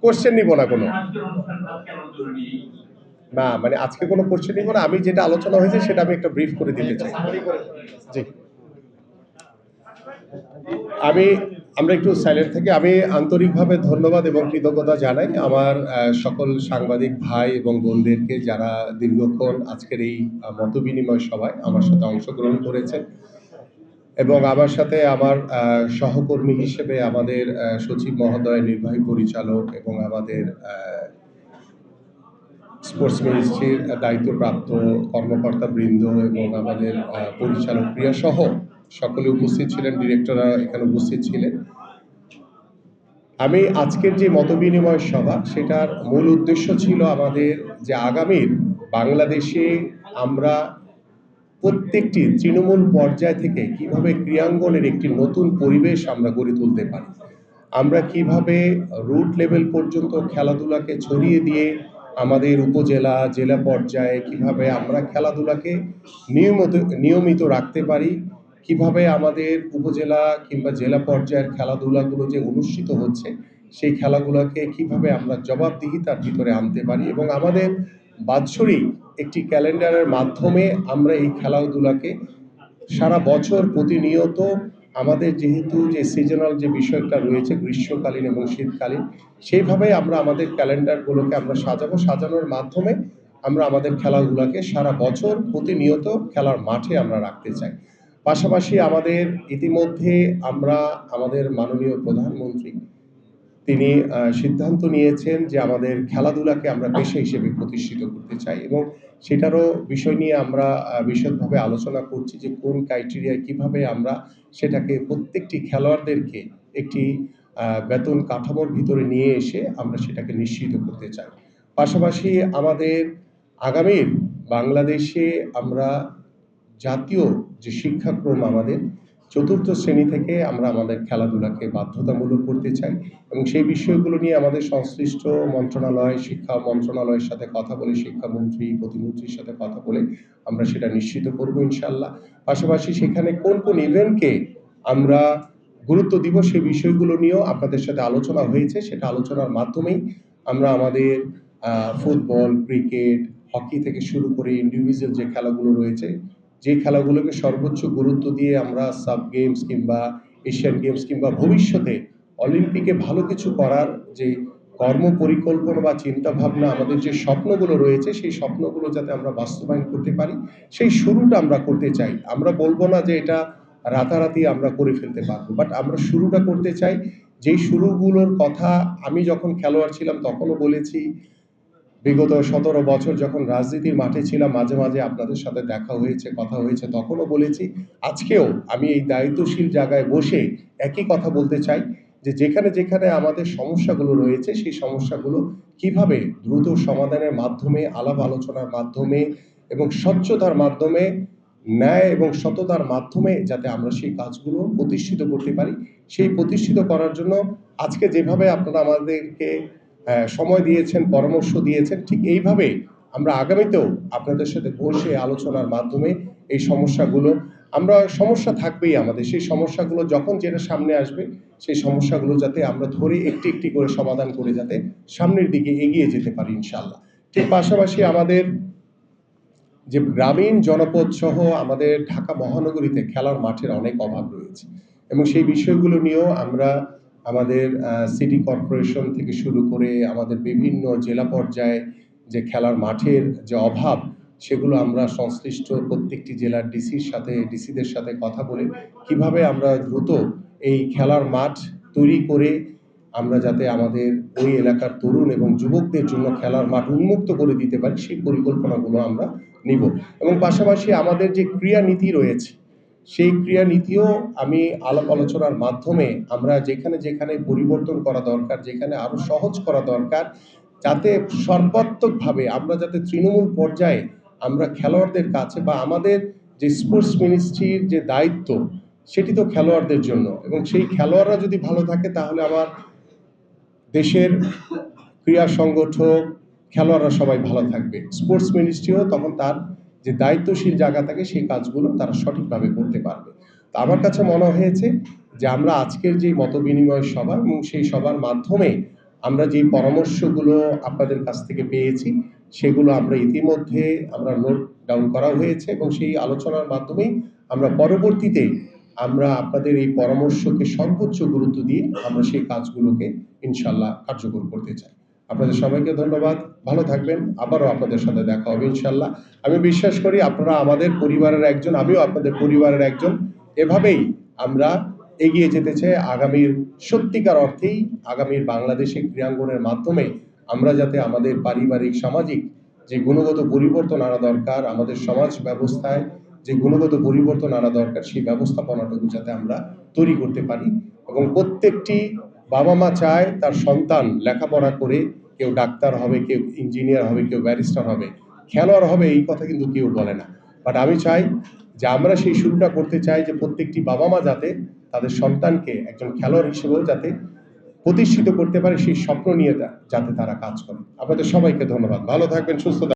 Question নিব না কোনো, না মানে আজকে কোনো কোশ্চেন নিব না। আমি যেটা আলোচনা হয়েছে সেটা আমি একটা ব্রিফ করে দিতে চাই। জি, আমরা একটু সাইলেন্ট থেকে আমি আন্তরিকভাবে ধন্যবাদ এবং কৃতজ্ঞতা জানাই আমার সকল সাংবাদিক ভাই এবং বোনদেরকে যারা দীর্ঘক্ষণ আজকের এই মতবিনিময় সভায় আমার সাথে অংশগ্রহণ করেছেন এবং আমার সাথে আমার সহকর্মী হিসেবে আমাদের সচিব মহোদয়, নির্বাহী পরিচালক এবং আমাদের স্পোর্টস মিনিস্ট্রির দায়িত্বপ্রাপ্ত কর্মকর্তা বৃন্দ এবং আমাদের পরিচালক ক্রিয়া সহ সকলে উপস্থিত ছিলেন, ডিরেক্টররা এখানে উপস্থিত ছিলেন। আমি আজকের যে মতবিনিময় সভা সেটার মূল উদ্দেশ্য ছিল আমাদের যে আগামীর বাংলাদেশে আমরা প্রত্যেকটি তৃণমূল পর্যায় থেকে কিভাবে ক্রীড়াঙ্গনের একটি নতুন পরিবেশ আমরা গড়ে তুলতে পারি, আমরা কিভাবে রুট লেভেল পর্যন্ত খেলাধুলাকে ছড়িয়ে দিয়ে আমাদের উপজেলা জেলা পর্যায়ে কিভাবে আমরা খেলাধুলাকে নিয়মিত রাখতে পারি, কিভাবে আমাদের উপজেলা কিংবা জেলা পর্যায়ের খেলাধুলাগুলো যে অনুষ্ঠিত হচ্ছে সেই খেলাগুলোকে কিভাবে আমরা জবাবদিহিতার ভিতরে আনতে পারি এবং আমাদের বাৎসরিক একটি ক্যালেন্ডারের মাধ্যমে আমরা এই খেলাধুলাকে সারা বছর প্রতিনিয়ত আমাদের যেহেতু যে সিজনাল যে বিষয়টা রয়েছে গ্রীষ্মকালীন এবং শীতকালীন, সেইভাবে আমরা আমাদের ক্যালেন্ডারগুলোকে আমরা সাজানোর মাধ্যমে আমরা আমাদের খেলাগুলোকে সারা বছর প্রতিনিয়ত খেলার মাঠে আমরা রাখতে চাই। পাশাপাশি আমাদের ইতিমধ্যে আমরা আমাদের মাননীয় প্রধানমন্ত্রী তিনি সিদ্ধান্ত নিয়েছেন যে আমাদের খেলাধুলাকে আমরা পেশা হিসেবে প্রতিষ্ঠিত করতে চাই এবং সেটারও বিষয় নিয়ে আমরা বিশদভাবে আলোচনা করছি যে কোন ক্রাইটেরিয়ায় কিভাবে আমরা সেটাকে প্রত্যেকটি খেলোয়াড়দেরকে একটি বেতন কাঠামোর ভিতরে নিয়ে এসে আমরা সেটাকে নিশ্চিত করতে চাই। পাশাপাশি আমাদের আগামীর বাংলাদেশে আমরা জাতীয় যে শিক্ষাক্রম আমাদের চতুর্থ শ্রেণী থেকে আমরা আমাদের খেলাধুলাকে বাধ্যতামূলক করতে চাই এবং সেই বিষয়গুলো নিয়ে আমাদের সংশ্লিষ্ট মন্ত্রণালয়, শিক্ষা মন্ত্রণালয়ের সাথে কথা বলে, শিক্ষামন্ত্রী প্রতিমন্ত্রীর সাথে কথা বলে আমরা সেটা নিশ্চিত করব ইনশাল্লাহ। পাশাপাশি সেখানে কোন কোন ইভেন্টকে আমরা গুরুত্ব দিব সেই বিষয়গুলো নিয়েও আপনাদের সাথে আলোচনা হয়েছে, সেটা আলোচনার মাধ্যমেই আমরা আমাদের ফুটবল, ক্রিকেট, হকি থেকে শুরু করে ইন্ডিভিজুয়াল যে খেলাগুলো রয়েছে, যে খেলাগুলোকে সর্বোচ্চ গুরুত্ব দিয়ে আমরা সাব গেমস কিংবা এশিয়ান গেমস কিংবা ভবিষ্যতে অলিম্পিকে ভালো কিছু করার যে কর্ম পরিকল্পনা বা চিন্তাভাবনা, আমাদের যে স্বপ্নগুলো রয়েছে সেই স্বপ্নগুলো যাতে আমরা বাস্তবায়ন করতে পারি সেই শুরুটা আমরা করতে চাই। আমরা বলবো না যে এটা রাতারাতি আমরা করে ফেলতে পারবো, বাট আমরা শুরুটা করতে চাই। যেই শুরুগুলোর কথা আমি যখন খেলোয়াড় ছিলাম তখনও বলেছি, বিগত 17 বছর যখন রাজনীতির মাঠে ছিলাম মাঝে মাঝে আপনাদের সাথে দেখা হয়েছে, কথা হয়েছে, তখনও বলেছি, আজকেও আমি এই দায়িত্বশীল জায়গায় বসে একই কথা বলতে চাই যে যেখানে যেখানে আমাদের সমস্যাগুলো রয়েছে সেই সমস্যাগুলো কিভাবে দ্রুত সমাধানের মাধ্যমে, আলাপ আলোচনার মাধ্যমে এবং স্বচ্ছতার মাধ্যমে, ন্যায় এবং সততার মাধ্যমে যাতে আমরা সেই কাজগুলো প্রতিষ্ঠিত করতে পারি, সেই প্রতিষ্ঠিত করার জন্য আজকে যেভাবে আপনারা আমাদেরকে সময় দিয়েছেন, পরামর্শ দিয়েছেন, ঠিক এইভাবে আমরা আগামীতেও আপনাদের সাথে বসে আলোচনার মাধ্যমে এই সমস্যাগুলো, সমস্যা থাকবেই আমাদের, সেই সমস্যাগুলো যখন যেটা সামনে আসবে সেই সমস্যাগুলো যাতে আমরা ধরে একটি একটি করে সমাধান করে যাতে সামনের দিকে এগিয়ে যেতে পারি ইনশাল্লাহ। ঠিক পাশাপাশি আমাদের যে গ্রামীণ জনপদ সহ আমাদের ঢাকা মহানগরীতে খেলার মাঠের অনেক অভাব রয়েছে এবং সেই বিষয়গুলো নিয়েও আমরা আমাদের সিটি কর্পোরেশন থেকে শুরু করে আমাদের বিভিন্ন জেলা পর্যায়ে যে খেলার মাঠের যে অভাব সেগুলো আমরা সংশ্লিষ্ট প্রত্যেকটি জেলার ডিসিদের সাথে কথা বলে কিভাবে আমরা দ্রুত এই খেলার মাঠ তৈরি করে আমরা যাতে আমাদের ওই এলাকার তরুণ এবং যুবকদের জন্য খেলার মাঠ উন্মুক্ত করে দিতে পারি সেই পরিকল্পনাগুলো আমরা নিব এবং পাশাপাশি আমাদের যে ক্রীড়া নীতি রয়েছে সেই ক্রীড়া নীতিও আমি আলাপ আলোচনার মাধ্যমে আমরা যেখানে যেখানে পরিবর্তন করা দরকার, যেখানে আরো সহজ করা দরকার, যাতে সর্বাত্মকভাবে আমরা যাতে তৃণমূল পর্যায়ে আমরা খেলোয়াড়দের কাছে বা আমাদের যে স্পোর্টস মিনিস্ট্রির যে দায়িত্ব সেটি তো খেলোয়াড়দের জন্য এবং সেই খেলোয়াড়রা যদি ভালো থাকে তাহলে আমার দেশের ক্রীড়া সংগঠক, খেলোয়াড়রা সবাই ভালো থাকবে, স্পোর্টস মিনিস্ট্রিও তখন তার যে দায়িত্বশীল জায়গা থাকে সেই কাজগুলো তারা সঠিকভাবে করতে পারবে। তো আমার কাছে মনে হয়েছে যে আমরা আজকের যে মতবিনিময় সভা এবং সেই সভার মাধ্যমে আমরা যে পরামর্শগুলো আপনাদের কাছ থেকে পেয়েছি সেগুলো আমরা ইতিমধ্যে আমরা নোট ডাউন করা হয়েছে এবং সেই আলোচনার মাধ্যমেই আমরা পরবর্তীতে আমরা আপনাদের এই পরামর্শকে সর্বোচ্চ গুরুত্ব দিয়ে আমরা সেই কাজগুলোকে ইনশাল্লাহ কার্যকর করতে চাই। আপনাদের সবাইকে ধন্যবাদ, ভালো থাকবেন, আবারও আপনাদের সাথে দেখা হবে ইনশাল্লাহ। আমি বিশ্বাস করি আপনারা আমাদের পরিবারের একজন, আমিও আপনাদের পরিবারের একজন। এভাবেই আমরা এগিয়ে যেতে চাই আগামীর সত্যিকার অর্থেই আগামীর বাংলাদেশে ক্রীড়াঙ্গনের মাধ্যমে আমরা যাতে আমাদের পারিবারিক সামাজিক যে গুণগত পরিবর্তন আনা দরকার, আমাদের সমাজ ব্যবস্থায় যে গুণগত পরিবর্তন আনা দরকার সেই ব্যবস্থাপনাটুকু যাতে আমরা তৈরি করতে পারি এবং প্রত্যেকটি বাবা মা চায় তার সন্তান লেখাপড়া করে কেউ ডাক্তার হবে, কেউ ইঞ্জিনিয়ার হবে, কেউ ব্যারিস্টার হবে, খেলোয়াড় হবে, এই কথা কিন্তু কেউ বলে না। বাট আমি চাই যে আমরা সেই শুরুটা করতে চাই যে প্রত্যেকটি বাবা মা যাতে তাদের সন্তানকে একজন খেলোয়াড় হিসেবেও যাতে প্রতিষ্ঠিত করতে পারে সেই স্বপ্ন নিয়ে যাতে তারা কাজ করে। আপনাদের সবাইকে ধন্যবাদ, ভালো থাকবেন, সুস্থ থাকবেন।